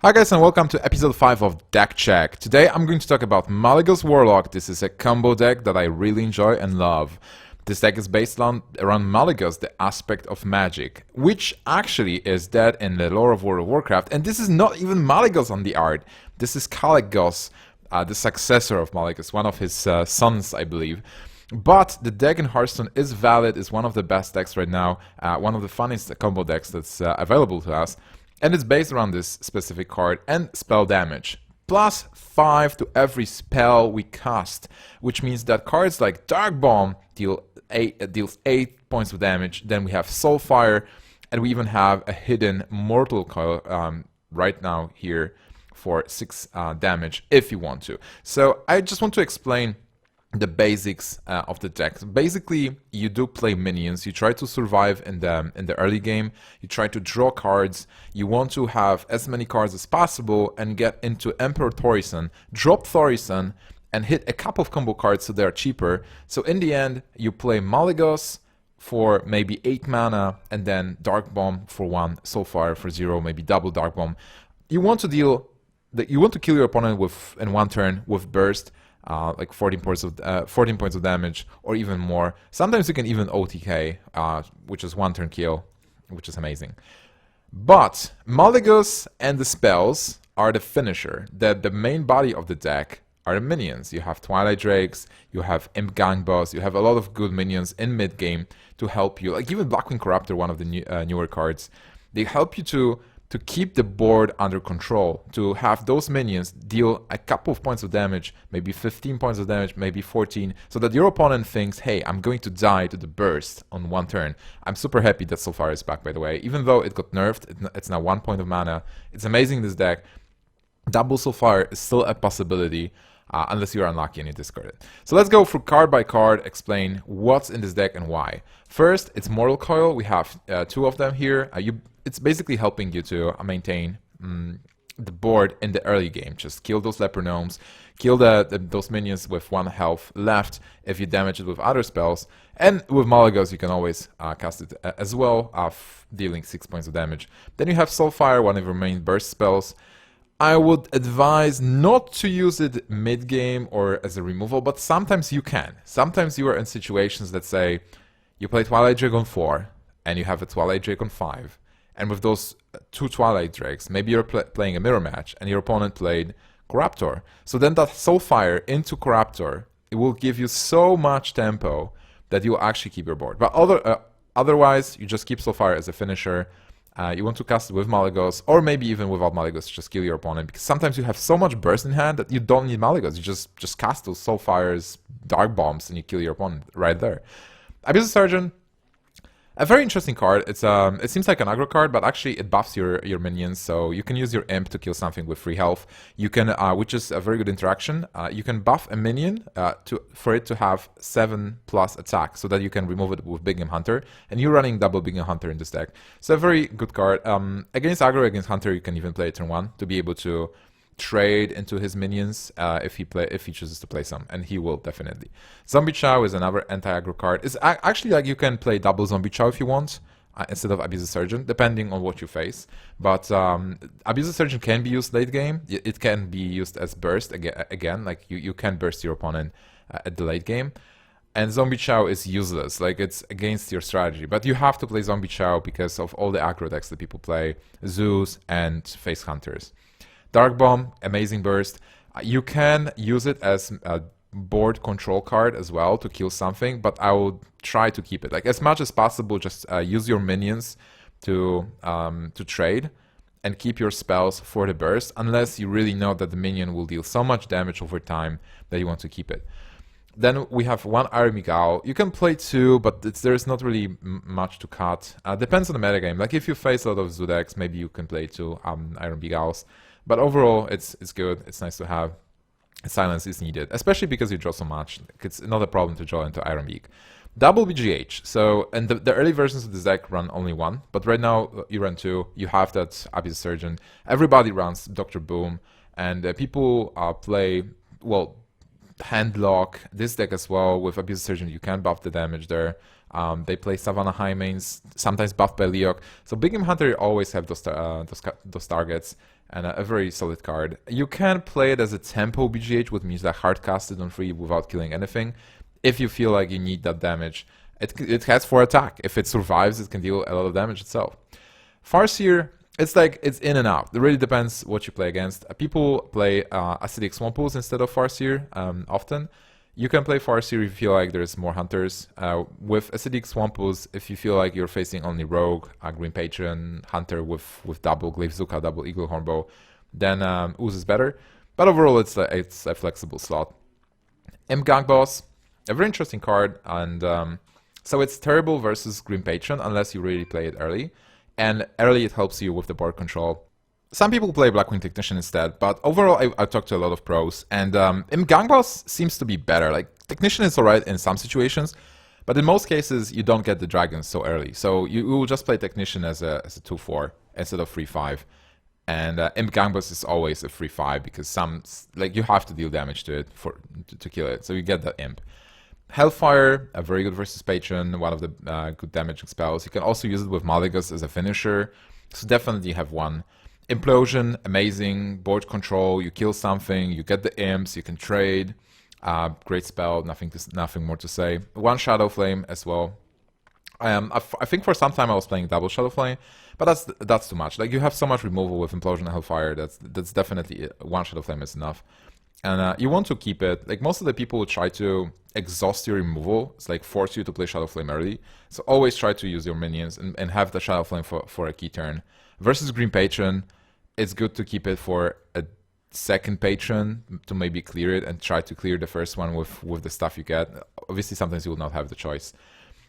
Hi guys and welcome to episode 5 of Deck Check. Today I'm going to talk about Malygos Warlock. This is a combo deck that I really enjoy and love. This deck is based around Malygos, the aspect of magic, which actually is dead in the lore of World of Warcraft. And this is not even Malygos on the art. This is Malygos, the successor of Malygos, one of his sons, I believe. But the deck in Hearthstone is valid, is one of the best decks right now, one of the funniest combo decks that's available to us. And it's based around this specific card and spell damage. Plus 5 to every spell we cast, which means that cards like Dark Bomb deals 8 points of damage. Then we have Soulfire, and we even have a hidden Mortal Coil right now here for 6 damage if you want to. So I just want to explain the basics of the deck. Basically, you do play minions. You try to survive in the early game. You try to draw cards. You want to have as many cards as possible and get into Emperor Thaurissan, drop Thaurissan, and hit a couple of combo cards so they're cheaper. So in the end, you play Malygos for maybe 8 mana, and then Dark Bomb for 1, Soulfire for 0, maybe double Dark Bomb. You want to kill your opponent in one turn with burst. Like 14 points of damage or even more. Sometimes you can even OTK, which is one turn kill, which is amazing. But Malygos and the spells are the finisher. The main body of the deck are the minions. You have Twilight Drakes, you have Imp Gang Boss, you have a lot of good minions in mid game to help you. Like even Blackwing Corruptor, one of the newer cards, they help you to keep the board under control, to have those minions deal a couple of points of damage, maybe 15 points of damage, maybe 14, so that your opponent thinks, hey, I'm going to die to the burst on one turn. I'm super happy that Soulfire is back, by the way. Even though it got nerfed, it's now 1 point of mana. It's amazing, this deck. Double Soulfire is still a possibility, unless you're unlucky and you discard it. So let's go through card by card, explain what's in this deck and why. First, it's Mortal Coil. We have 2 of them here. It's basically helping you to maintain the board in the early game. Just kill those leper gnomes, kill those minions with 1 health left if you damage it with other spells. And with Malygos, you can always cast it as well, dealing 6 points of damage. Then you have Soulfire, one of your main burst spells. I would advise not to use it mid-game or as a removal, but sometimes you can. Sometimes you are in situations that say you play Twilight Drake on 4 and you have a Twilight Drake on 5. And with those 2 Twilight Drakes, maybe you're playing a mirror match and your opponent played Corruptor. So then that Soulfire into Corruptor, it will give you so much tempo that you'll actually keep your board. But otherwise, you just keep Soulfire as a finisher. You want to cast it with Malygos, or maybe even without Malygos, just kill your opponent. Because sometimes you have so much burst in hand that you don't need Malygos. You just cast those Soulfires, Dark Bombs, and you kill your opponent right there. Abusive Surgeon, a very interesting card. It seems like an aggro card, but actually it buffs your minions. So you can use your imp to kill something with 3 health. You can, which is a very good interaction. You can buff a minion for it to have 7+ attack, so that you can remove it with Big Game Hunter. And you're running double Big Game Hunter in this deck, so a very good card. Against aggro, against Hunter, you can even play it turn 1 to be able to trade into his minions if he chooses to play some, and he will definitely. Zombie Chow is another anti-aggro card. It's actually like you can play double Zombie Chow if you want instead of Abusive Surgeon, depending on what you face. But Abusive Surgeon can be used late game. It can be used as burst again, like you can burst your opponent at the late game. And Zombie Chow is useless, like it's against your strategy. But you have to play Zombie Chow because of all the aggro decks that people play, Zeus and Face Hunters. Dark Bomb, amazing burst. You can use it as a board control card as well to kill something, but I would try to keep it. Like as much as possible, just use your minions to trade and keep your spells for the burst, unless you really know that the minion will deal so much damage over time that you want to keep it. Then we have 1 Iron Miguel. You can play 2, but there's not really much to cut. Depends on the metagame. Like if you face a lot of Zoo decks, maybe you can play 2 Iron Miguels. But overall, it's good. It's nice to have. Silence is needed, especially because you draw so much. It's not a problem to draw into Iron Beak. Double BGH. So, and the early versions of this deck run only 1, but right now you run 2. You have that Abusive Surgeon. Everybody runs Dr. Boom, and people play, well, Handlock, this deck as well, with Abuse Surgeon, you can buff the damage there. They play Savannah High mains, sometimes buffed by Leok. So Big Game Hunter always have those targets, and a very solid card. You can play it as a tempo BGH, which means that hard cast it on free without killing anything. If you feel like you need that damage, it has 4 attack. If it survives, it can deal a lot of damage itself. Farseer, it's like it's in and out. It really depends what you play against. People play Acidic Swamp Pools instead of Farseer often. You can play Farseer if you feel like there's more hunters. With Acidic Swamp Pools, if you feel like you're facing only Rogue, Green Patron, Hunter with double Glyph Zuka, double Eagle Hornbow, then Ooze is better. But overall, it's a flexible slot. Imp Gang Boss, a very interesting card, and so it's terrible versus Green Patron unless you really play it early. And early it helps you with the board control. Some people play Blackwing Technician instead, but overall I talked to a lot of pros, and Imp Gang Boss seems to be better. Like, Technician is alright in some situations, but in most cases you don't get the dragons so early. So you will just play Technician as a 2-4 instead of 3-5. And Imp Gang Boss is always a 3-5 because you have to deal damage to it to kill it. So you get that Imp. Hellfire, a very good versus Patron, one of the good damaging spells. You can also use it with Malygos as a finisher, so definitely have one. Implosion, amazing, board control, you kill something, you get the imps, you can trade, great spell, nothing more to say. One Shadow Flame as well. I think for some time I was playing double Shadow Flame, but that's too much. Like, you have so much removal with Implosion and Hellfire, that's definitely, one Shadow Flame is enough. And you want to keep it, like, most of the people will try to exhaust your removal. It's like force you to play Shadow Flame early. So always try to use your minions and have the Shadow Flame for a key turn. Versus Green Patron, it's good to keep it for a second Patron to maybe clear it and try to clear the first one with the stuff you get. Obviously, sometimes you will not have the choice.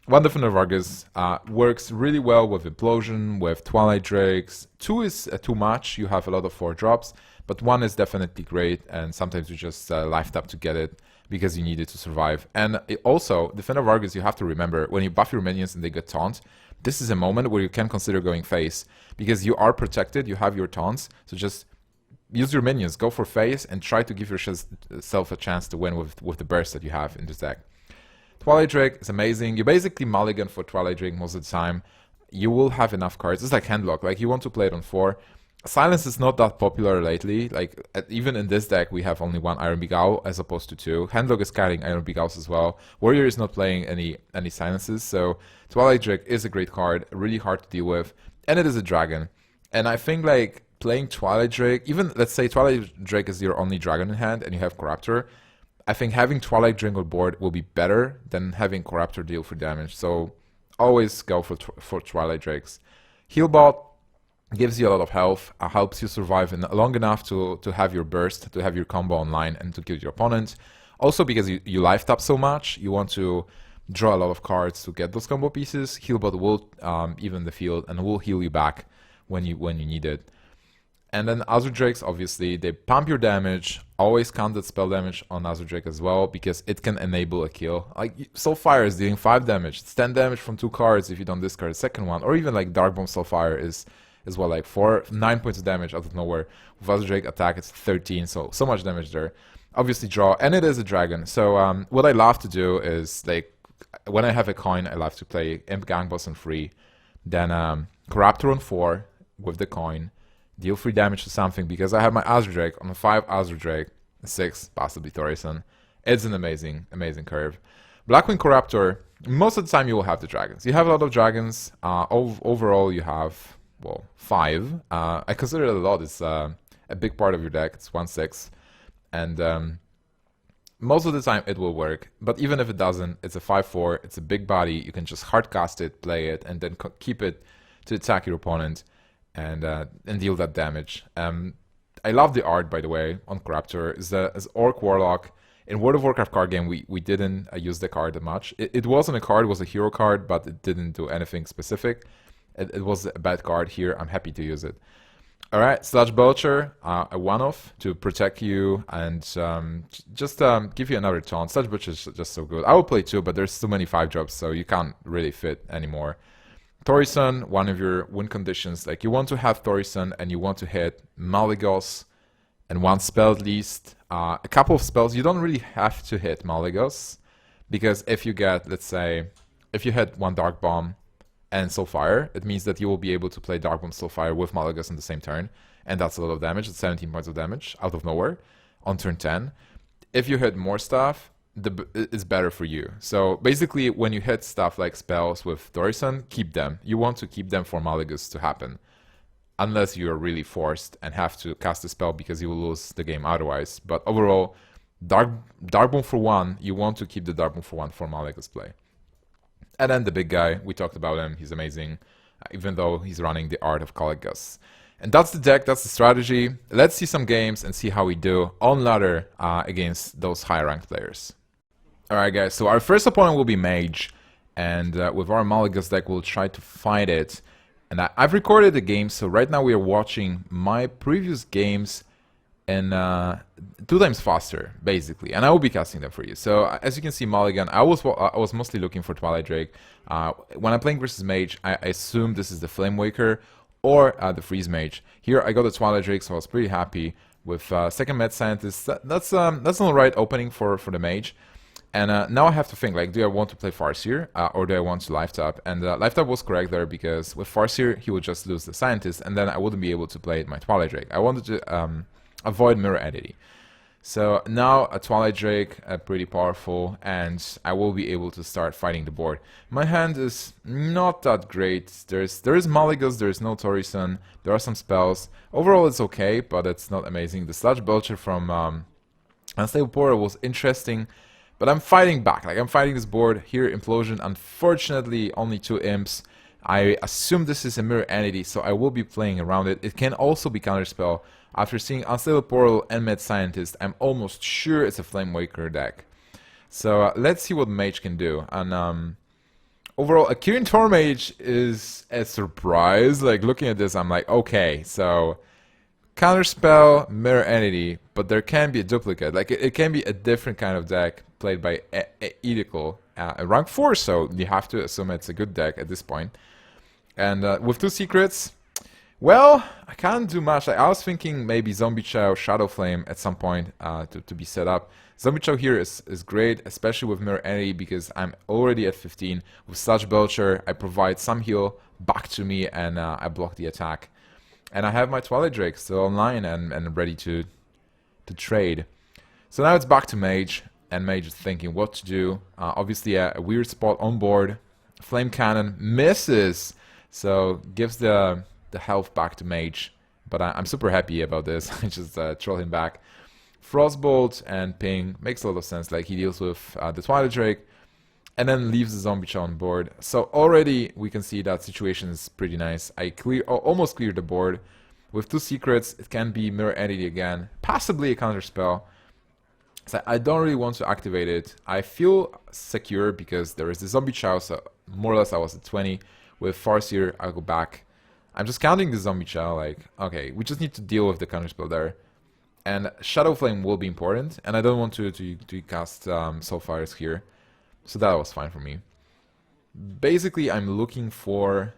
One Defender Vargas works really well with Implosion, with Twilight Drakes. 2 is too much, you have a lot of 4 drops, but 1 is definitely great, and sometimes you just lifed up to get it because you need it to survive. And also, Defender Vargas, you have to remember, when you buff your minions and they get taunt, this is a moment where you can consider going face, because you are protected, you have your taunts, so just use your minions, go for face, and try to give yourself a chance to win with the burst that you have in this deck. Twilight Drake is amazing. You basically mulligan for Twilight Drake most of the time. You will have enough cards. It's like Handlock, like you want to play it on 4. Silence is not that popular lately. Like, even in this deck, we have only 1 Iron Begao as opposed to 2. Handlock is carrying Iron Begaos as well. Warrior is not playing any silences, so Twilight Drake is a great card, really hard to deal with, and it is a dragon. And I think, like, playing Twilight Drake, even let's say Twilight Drake is your only dragon in hand and you have Corruptor, I think having Twilight Drake on board will be better than having Corruptor deal for damage. So always go for Twilight Drakes. Healbot gives you a lot of health, helps you survive long enough to have your burst, to have your combo online and to kill your opponent. Also, because you lifed up so much, you want to draw a lot of cards to get those combo pieces. Healbot will even the field and will heal you back when you need it. And then Azure Drakes, obviously, they pump your damage. Always count that spell damage on Azure Drake as well, because it can enable a kill. Like, Soulfire is dealing 5 damage. It's 10 damage from 2 cards if you don't discard the second one. Or even like Dark Bomb Soulfire is well, like 9 points of damage out of nowhere. With Azure Drake attack, it's 13, so much damage there. Obviously draw, and it is a dragon. So what I love to do is, like, when I have a coin, I love to play Imp Gang Boss on 3, then Corruptor on 4 with the coin, deal 3 damage to something, because I have my Azure Drake on 5 Azure Drake, 6 possibly Thorison. It's an amazing curve. Blackwing Corruptor, most of the time you will have the dragons. You have a lot of dragons. Overall you have, well, 5. I consider it a lot. It's a big part of your deck. It's 1/6. And most of the time it will work. But even if it doesn't, it's a 5/4. It's a big body. You can just hardcast it, play it, and then keep it to attack your opponent and deal that damage. I love the art, by the way, on Corruptor. As Orc Warlock. In World of Warcraft card game, we didn't use the card that much. It wasn't a card, it was a hero card, but it didn't do anything specific. It was a bad card here. I'm happy to use it. Alright, Sludge Belcher, a one-off to protect you and just give you another taunt. Sludge Belcher is just so good. I will play 2, but there's too many 5-drops, so you can't really fit anymore. Thorison, one of your win conditions. Like, you want to have Thorison and you want to hit Malygos and one spell at least. A couple of spells. You don't really have to hit Malygos, because if you get, let's say, if you hit one Dark Bomb and Soulfire, it means that you will be able to play Dark Bomb Soulfire with Malygos on the same turn, and that's a lot of damage. It's 17 points of damage out of nowhere on turn 10. If you hit more stuff, it's better for you. So basically, when you hit stuff like spells with Thorison, keep them. You want to keep them for Malygos to happen, unless you're really forced and have to cast a spell because you will lose the game otherwise. But overall, Dark Bomb for 1, you want to keep the Dark Bomb for 1 for Malygos play. And then the big guy, we talked about him, he's amazing, even though he's running the Art of Malygos. And that's the deck, that's the strategy. Let's see some games and see how we do on ladder against those high-ranked players. Alright guys, so our first opponent will be Mage, and with our Malygos deck we'll try to fight it. And I've recorded the game, so right now we are watching my previous games in 2 times faster, basically, and I will be casting them for you. So as you can see, Mulligan, I was mostly looking for Twilight Drake. When I'm playing versus Mage, I assume this is the Flame Waker or the Freeze Mage. Here I got the Twilight Drake, so I was pretty happy with second Mad Scientist. That's an alright opening for the Mage. And now I have to think, like, do I want to play Farseer or do I want to life tap? And life tap was correct there, because with Farseer he would just lose the Scientist and then I wouldn't be able to play my Twilight Drake. I wanted to avoid Mirror Entity. So now a Twilight Drake, pretty powerful, and I will be able to start fighting the board. My hand is not that great. There is Malygos, there is no Thorison, there are some spells. Overall it's okay, but it's not amazing. The Sludge Belcher from Unstable Portal was interesting. But I'm fighting back, like I'm fighting this board. Here, Implosion, unfortunately only 2 imps. I assume this is a mirror entity, so I will be playing around it. It can also be counterspell. After seeing Unstable Portal and Mad Scientist, I'm almost sure it's a Flame Waker deck. So let's see what Mage can do. And overall, a Kirin Tor Mage is a surprise. Like looking at this, I'm like, okay, so counterspell, mirror entity, but there can be a duplicate. Like it can be a different kind of deck played by Edicle, rank 4, so you have to assume it's a good deck at this point. And with 2 secrets, well, I can't do much. I was thinking maybe Zombie Chow, Shadow Flame at some point to be set up. Zombie Chow here is great, especially with Mirror Entity, because I'm already at 15. With Sludge Belcher, I provide some heal back to me and I block the attack. And I have my Twilight Drake still online and ready to trade. So now it's back to Mage, and Mage is thinking what to do. Obviously a weird spot on board. Flame Cannon misses, so gives the health back to Mage. But I'm super happy about this. I just troll him back. Frostbolt and Ping makes a lot of sense. Like he deals with the Twilight Drake and then leaves the Zombie Chow on board. So already we can see that situation is pretty nice. I almost cleared the board. With 2 secrets, it can be Mirror Entity again, possibly a counter spell. So I don't really want to activate it. I feel secure because there is the Zombie Chow, so more or less I was at 20. With Farseer, I'll go back. I'm just counting the Zombie Chow, like, okay, we just need to deal with the counter spell there. And Shadow Flame will be important, and I don't want to cast Soulfires here. So that was fine for me. Basically, I'm looking for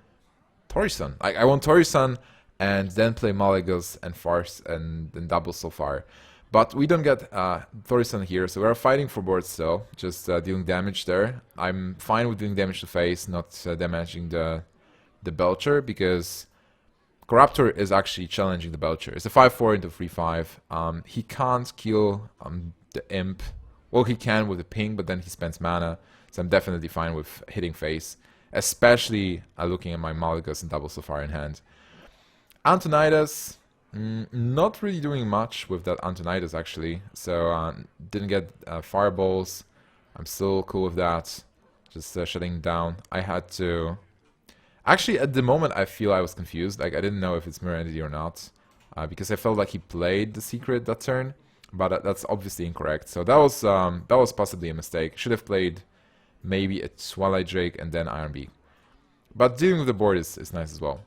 Thorison. Like, I want Thorison and then play Malygos and Farce and then double Soulfire. But we don't get Thorison here, so we're fighting for board still, just dealing damage there. I'm fine with doing damage to face, not damaging the Belcher, because Corruptor is actually challenging the Belcher. It's a 5-4 into 3-5. He can't kill the Imp. Well, he can with the Ping, but then he spends mana, so I'm definitely fine with hitting face, especially looking at my Malygos and double Soulfire in hand. Antonidas, not really doing much with that Antonidas actually, so didn't get fireballs. I'm still cool with that, just shutting down. I had to... Actually, at the moment I feel I was confused, like I didn't know if it's Mirror Entity or not, because I felt like he played the secret that turn, but that's obviously incorrect. So that was possibly a mistake. Should have played maybe a Twilight Drake and then Iron Beak. But dealing with the board is nice as well.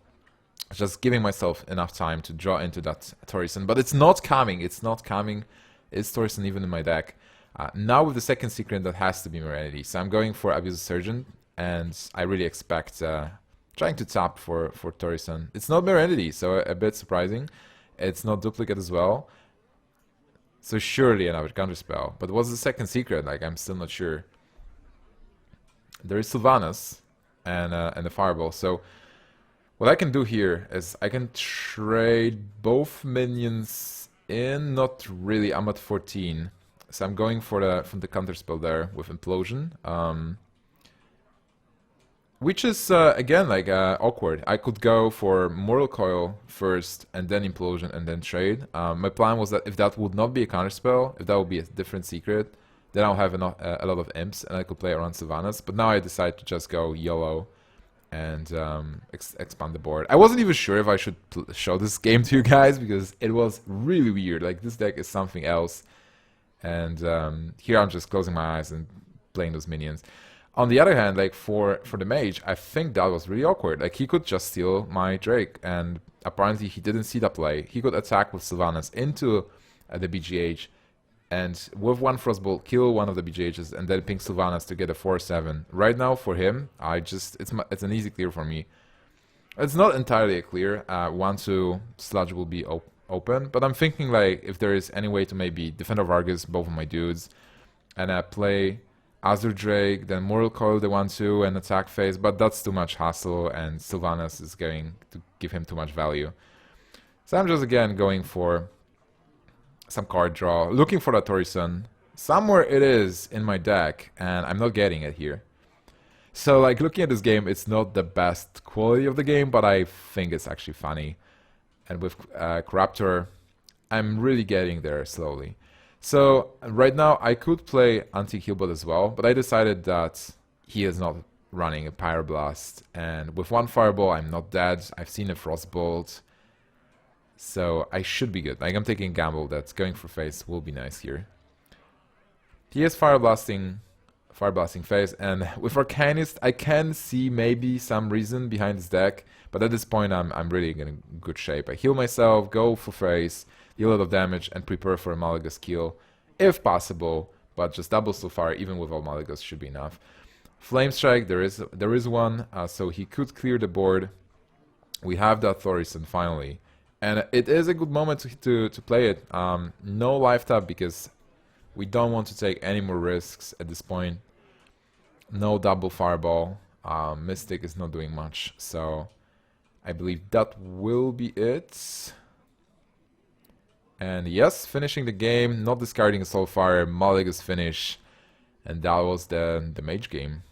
Just giving myself enough time to draw into that Thorison, but it's not coming. It's not coming. Is Thorison even in my deck? Now with the second secret, that has to be Mirror Entity. So I'm going for Abuser Surgeon, and I really expect trying to tap for Thorison. It's not Mirror Entity, so a bit surprising. It's not duplicate as well. So surely another counterspell. But what's the second secret? Like, I'm still not sure. There is Sylvanas and the Fireball. So what I can do here is I can trade both minions in. Not really. I'm at 14. So I'm going for the counterspell there with Implosion. Which is, again, like, awkward. I could go for Mortal Coil first, and then Implosion, and then trade. My plan was that if that would not be a counterspell, if that would be a different secret, then I'll have a lot of imps, and I could play around Sylvanas. But now I decide to just go YOLO and expand the board. I wasn't even sure if I should show this game to you guys, because it was really weird. Like, this deck is something else. And here I'm just closing my eyes and playing those minions. On the other hand, like for the mage, I think that was really awkward. Like, he could just steal my Drake, and apparently he didn't see that play. He could attack with Sylvanas into the BGH, and with one Frostbolt kill one of the BGHs, and then ping Sylvanas to get a 4/7. Right now for him, it's an easy clear for me. It's not entirely a clear. 1/2 sludge will be open, but I'm thinking like if there is any way to maybe Defender of Argus both of my dudes, and play Azure Drake, then Mortal Coil the 1/2 and attack phase, but that's too much hassle, and Sylvanas is going to give him too much value. So I'm just again going for some card draw, looking for that Torison. Somewhere it is in my deck, and I'm not getting it here. So like looking at this game, it's not the best quality of the game, but I think it's actually funny. And with Corruptor, I'm really getting there slowly. So right now I could play anti-Healbot as well, but I decided that he is not running a Pyroblast, and with one Fireball I'm not dead. I've seen a Frostbolt, so I should be good. Like, I'm taking a gamble that going for face will be nice here. He is Fireblasting phase, and with Arcanist I can see maybe some reason behind his deck, but at this point I'm really in good shape. I heal myself, go for face, deal a lot of damage, and prepare for a Malygos kill, if possible, but just double Soulfire, even with all Malygos, should be enough. Flame Strike, there is one, so he could clear the board. We have that Thorison finally, and it is a good moment to play it. No life tap, because we don't want to take any more risks at this point. No double Fireball. Mystic is not doing much, so I believe that will be it. And yes, finishing the game, not discarding a Soulfire, Malygos finish, and that was the mage game.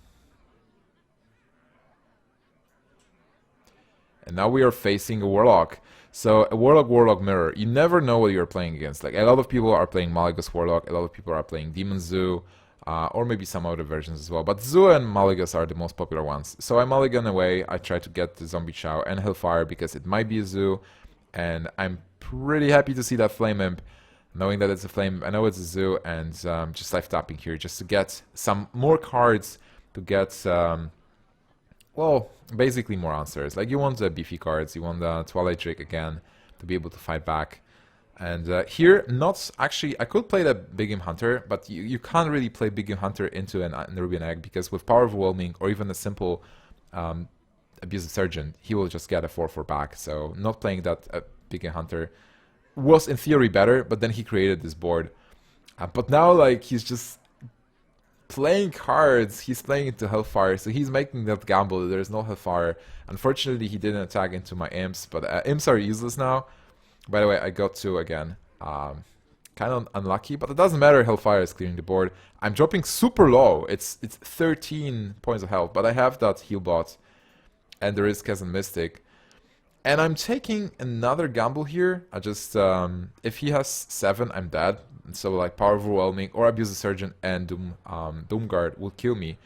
And now we are facing a Warlock. So a Warlock mirror. You never know what you're playing against. Like, a lot of people are playing Malygos Warlock, a lot of people are playing Demon Zoo, or maybe some other versions as well. But Zoo and Malygos are the most popular ones. So I mulligan away. I try to get the Zombie Chow and Hellfire because it might be a Zoo, and I'm pretty happy to see that Flame Imp, knowing that it's a Flame. I know it's a Zoo, and just life tapping here just to get some more cards to get. Well, basically more answers. Like, you want the beefy cards, you want the Twilight Drake again to be able to fight back. And here, not actually, I could play the Big Game Hunter, but you can't really play Big Game Hunter into an Nerubian Egg, because with Power Overwhelming or even a simple Abusive Surgeon, he will just get a 4/4 back. So not playing that Big Game Hunter was in theory better, but then he created this board. But now, like, he's just playing cards, he's playing into Hellfire, so he's making that gamble. There's no Hellfire. Unfortunately, he didn't attack into my imps, but imps are useless now. By the way, I got 2 again. Kind of unlucky, but it doesn't matter. Hellfire is clearing the board. I'm dropping super low. It's 13 points of health, but I have that heal bot, and there is Chasm Mystic. And I'm taking another gamble here. I just, if he has 7, I'm dead. So like Power Overwhelming or Abuse the Surgeon and Doomguard will kill me.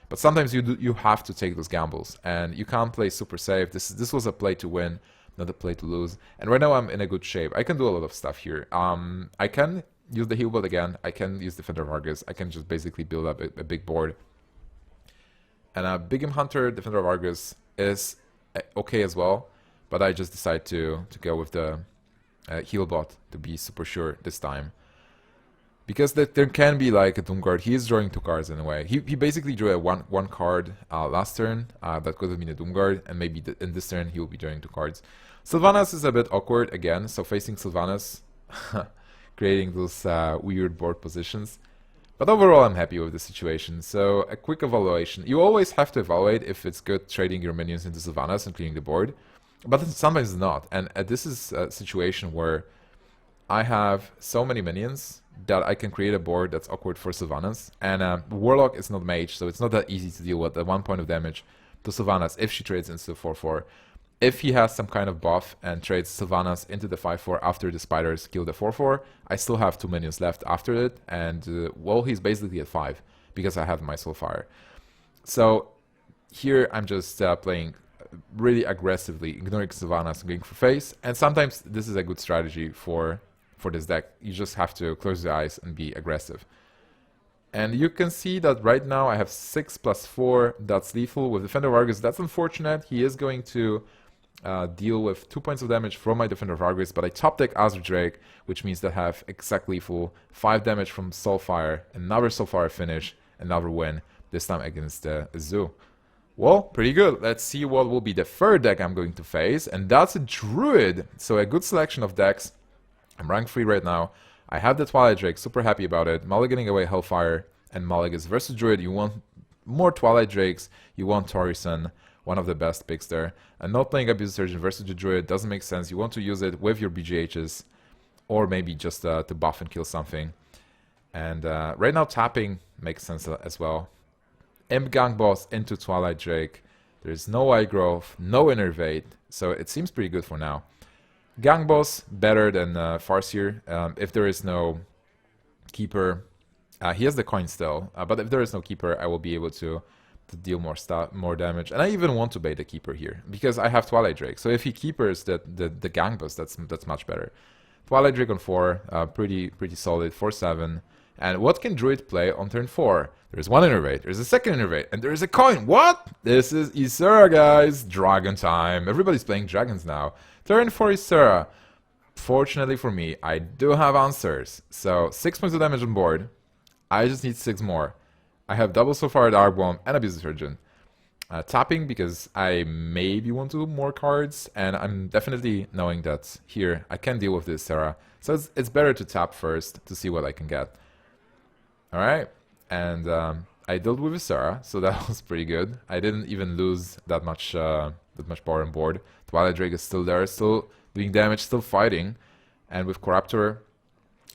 But sometimes you have to take those gambles, and you can't play super safe. This was a play to win, not a play to lose. And right now I'm in a good shape. I can do a lot of stuff here. I can use the heal bot again. I can use Defender of Argus. I can just basically build up a big board. And a Big Game Hunter, Defender of Argus is okay as well. But I just decided to go with the heal bot to be super sure this time. Because there can be like a Doomguard. He is drawing 2 cards in a way. He basically drew a one card last turn. That could have been a Doomguard, and maybe in this turn he will be drawing 2 cards. Sylvanas is a bit awkward again. So facing Sylvanas, creating those weird board positions. But overall, I'm happy with the situation. So a quick evaluation. You always have to evaluate if it's good trading your minions into Savannas and clearing the board. But sometimes not. And this is a situation where I have so many minions that I can create a board that's awkward for Savannas. And Warlock is not mage, so it's not that easy to deal with at 1 point of damage to Savannas if she trades into 4-4. If he has some kind of buff and trades Savannas into the 5-4 after the spiders kill the 4-4, I still have 2 minions left after it, and well, he's basically at 5 because I have my Soulfire. So here I'm just playing really aggressively, ignoring Savannas and going for face, and sometimes this is a good strategy for this deck. You just have to close your eyes and be aggressive. And you can see that right now I have 6 + 4 that's lethal with Defender of Argus. That's unfortunate. He is going to deal with 2 points of damage from my Defender of Argus, but I top deck Azure Drake, which means that I have exact lethal, 5 damage from Soulfire, another Soulfire finish, another win, this time against Zoo. Well, pretty good. Let's see what will be the third deck I'm going to face, and that's a Druid. So a good selection of decks. I'm rank 3 right now. I have the Twilight Drake, super happy about it. Mulliganing away Hellfire and Malygos versus Druid. You want more Twilight Drakes, you want Torison, one of the best picks there. And not playing Abuser Surgeon versus the Druid doesn't make sense. You want to use it with your BGHs, or maybe just to buff and kill something. And right now tapping makes sense as well. Imp Gang Boss into Twilight Drake. There's no Eye Growth, no Innervate, so it seems pretty good for now. Gang Boss better than Farseer. If there is no Keeper, he has the coin still, but if there is no Keeper, I will be able to deal more damage. And I even want to bait the Keeper here because I have Twilight Drake. So if he Keepers the Gang Boss, that's much better. Twilight Drake on 4, pretty solid, 4/7. And what can Druid play on turn 4? There's one Innervate, there's a second Innervate, and there's a coin. What? This is Ysera, guys. Dragon time. Everybody's playing dragons now. Turn 4 Ysera. Fortunately for me, I do have answers. So 6 points of damage on board. I just need 6 more. I have double Soulfire, Dark Bomb, and Abuser Surgeon. Tapping because I maybe want to more cards, and I'm definitely knowing that here I can deal with this Ysera. So it's better to tap first to see what I can get. Alright, and I dealt with Ysera, so that was pretty good. I didn't even lose that much power on board. Twilight Drake is still there, still doing damage, still fighting. And with Corruptor,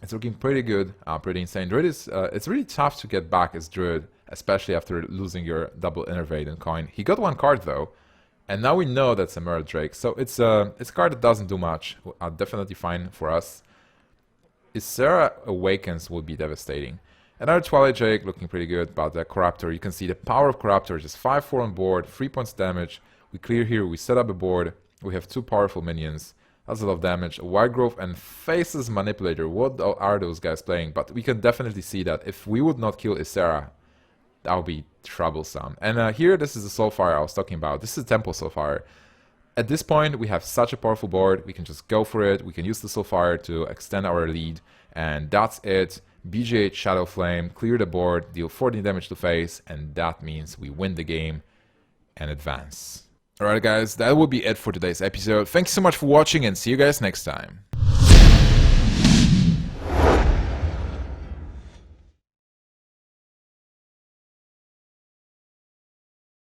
it's looking pretty good, pretty insane. Druid is, it's really tough to get back as Druid, especially after losing your double Innervate and coin. He got 1 card though, and now we know that's Emerald Drake. So it's a card that doesn't do much, definitely fine for us. Ysera Awakens would be devastating. Another Twilight Drake looking pretty good, but the Corruptor, you can see the power of Corruptor, just 5/4 on board, 3 points damage. We clear here, we set up a board, we have 2 powerful minions. That's a lot of damage. Wide Growth and Faces Manipulator, what are those guys playing? But we can definitely see that if we would not kill Ysera, that would be troublesome. And here, this is the Soulfire I was talking about. This is Temple Soulfire. At this point, we have such a powerful board, we can just go for it, we can use the Soulfire to extend our lead, and that's it. BGH Shadow Flame, clear the board, deal 14 damage to face, and that means we win the game and advance. Alright guys, that will be it for today's episode. Thanks so much for watching and see you guys next time.